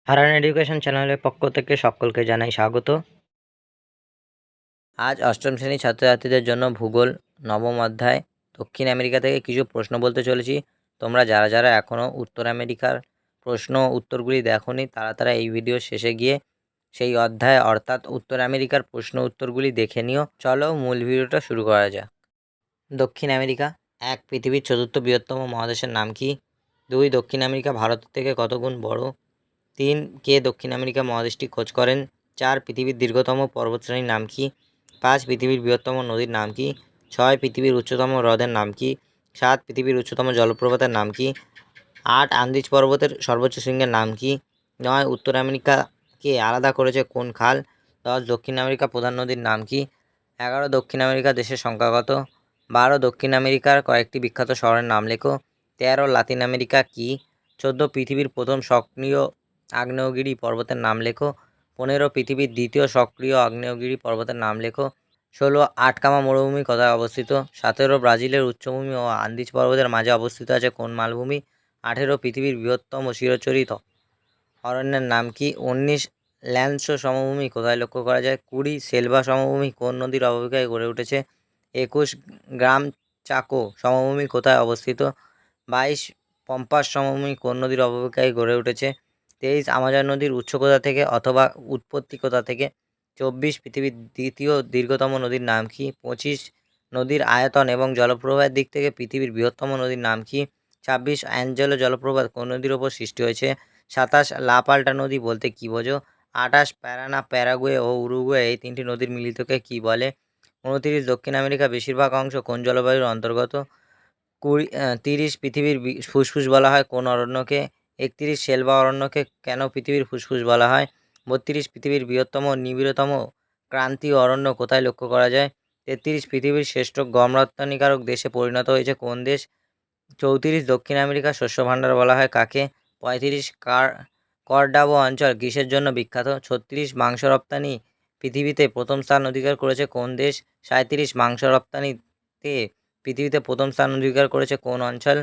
হারান education চ্যানেলের পক্ষ থেকে সকলকে জানাই স্বাগত। আজ অষ্টম শ্রেণীর ছাত্রছাত্রীদের জন্য ভূগোল নবম অধ্যায় দক্ষিণ আমেরিকা থেকে কিছু প্রশ্ন বলতে চলেছি। তোমরা যারা যারা এখনও উত্তর আমেরিকার প্রশ্ন উত্তরগুলি দেখোনি তারা এই ভিডিও শেষে গিয়ে সেই অধ্যায় অর্থাৎ উত্তর আমেরিকার প্রশ্ন উত্তরগুলি দেখে নিও। চলো মূল ভিডিওটা শুরু করা যাক। দক্ষিণ আমেরিকা। 1. পৃথিবীর চতুর্থ বৃহত্তম মহাদেশের নাম কি? 2. দক্ষিণ আমেরিকা ভারত থেকে কত গুণ বড়? 3. কে দক্ষিণ আমেরিকা মহাদেশটি খোঁজ করেন? 4. পৃথিবীর দীর্ঘতম পর্বতশ্রেণীর নাম কি? 5. পৃথিবীর বৃহত্তম নদীর নাম কি? 6. পৃথিবীর উচ্চতম হ্রদের নাম কি? 7. পৃথিবীর উচ্চতম জলপ্রপাতের নাম কি? 8. আন্দিজ পর্বতের সর্বোচ্চ শৃঙ্গের নাম কি? 9. উত্তর আমেরিকাকে আলাদা করেছে কোন খাল? 10. দক্ষিণ আমেরিকা প্রধান নদীর নাম কি? 11. দক্ষিণ আমেরিকা দেশের সংখ্যা কত? 12. দক্ষিণ আমেরিকার কয়েকটি বিখ্যাত শহরের নাম লেখো। 13. লাতিন আমেরিকা কি? 14. পৃথিবীর প্রথম সক্রিয় আগ্নেয়গিরি পর্বতের নাম লেখো। 15. পৃথিবীর দ্বিতীয় সক্রিয় আগ্নেয়গিরি পর্বতের নাম লেখো। 16. আটকামা মরুভূমি কোথায় অবস্থিত? 17. ব্রাজিলের উচ্চভূমি ও আন্দিজ পর্বতের মাঝে অবস্থিত আছে কোন মালভূমি? 18. পৃথিবীর বৃহত্তম চিরচরিত অরণ্যের নাম কি? 19. ল্যান্সো সমভূমি কোথায় লক্ষ্য করা যায়? 20. সেলভা সমভূমি কোন নদীর অববাহিকায় গড়ে উঠেছে? 21. গ্রাম চাকো সমভূমি কোথায় অবস্থিত? 22. পম্পাস সমভূমি কোন নদীর অববাহিকায় গড়ে উঠেছে? 23. আমাজন নদীর উৎস কোথা থেকে অথবা উৎপত্তি কোথা থেকে? 24. পৃথিবীর দ্বিতীয় দীর্ঘতম নদীর নাম কি? 25. নদীর আয়তন এবং জলপ্রবাহের দিক থেকে পৃথিবীর বৃহত্তম নদীর নাম কি? 26. অ্যাঞ্জেলো জলপ্রপাত কোন নদীর ওপর সৃষ্টি হয়েছে? 27. লা পাল্টা নদী বলতে কী বোঝো? 28. প্যারানা, প্যারাগুয়ে ও উরুগুয়ে এই তিনটি নদীর মিলিতকে কী বলে? 29. দক্ষিণ আমেরিকার বেশিরভাগ অংশ কোন জলবায়ুর অন্তর্গত? 30. পৃথিবীর ফুসফুস বলা হয় কোন অরণ্যকে? 31. সেলভা অরণ্যকে কেন পৃথিবীর ফুসফুস বলা হয়? 32. পৃথিবীর বৃহত্তম নিবিড়তম ক্রান্তীয় অরণ্য কোথায় লক্ষ্য করা যায়? 33. পৃথিবীর শ্রেষ্ঠ গম রপ্তানিকারক দেশে পরিণত হয়েছে কোন দেশ? 34. দক্ষিণ আমেরিকার শস্য ভাণ্ডার বলা হয় কাকে? 35. কর্ডাভো অঞ্চল কিসের জন্য বিখ্যাত? 36. মাংস রপ্তানি পৃথিবীতে প্রথম স্থান অধিকার করেছে কোন দেশ? 37. মাংস রপ্তানিতে পৃথিবীতে প্রথম স্থান অধিকার করেছে কোন অঞ্চল?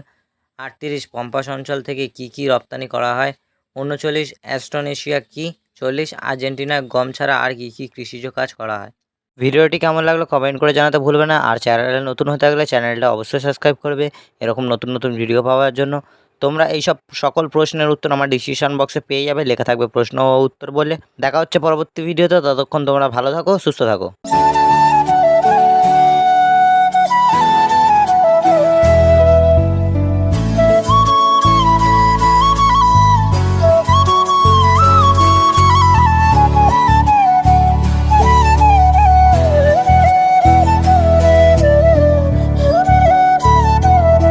38. পম্পাস অঞ্চল থেকে কি রপ্তানি করা হয়? 39. অ্যাস্ট্রোনেশিয়া কি? 40. আর্জেন্টিনায় গম ছাড়া আর কি কৃষিজ কাজ করা হয়? ভিডিওটি কেমন লাগলো কমেন্ট করে জানাতে ভুলবে না। আর চ্যানেলে নতুন হয়ে থাকলে চ্যানেলটা অবশ্যই সাবস্ক্রাইব করবে এরকম নতুন নতুন ভিডিও পাওয়ার জন্য। তোমরা এইসব সকল প্রশ্নের উত্তর আমার ডিসক্রিপশন বক্সে পেয়ে যাবে, লেখা থাকবে প্রশ্ন ও উত্তর বলে। দেখা হচ্ছে পরবর্তী ভিডিওতে, ততক্ষণ তোমরা ভালো থাকো, সুস্থ থাকো।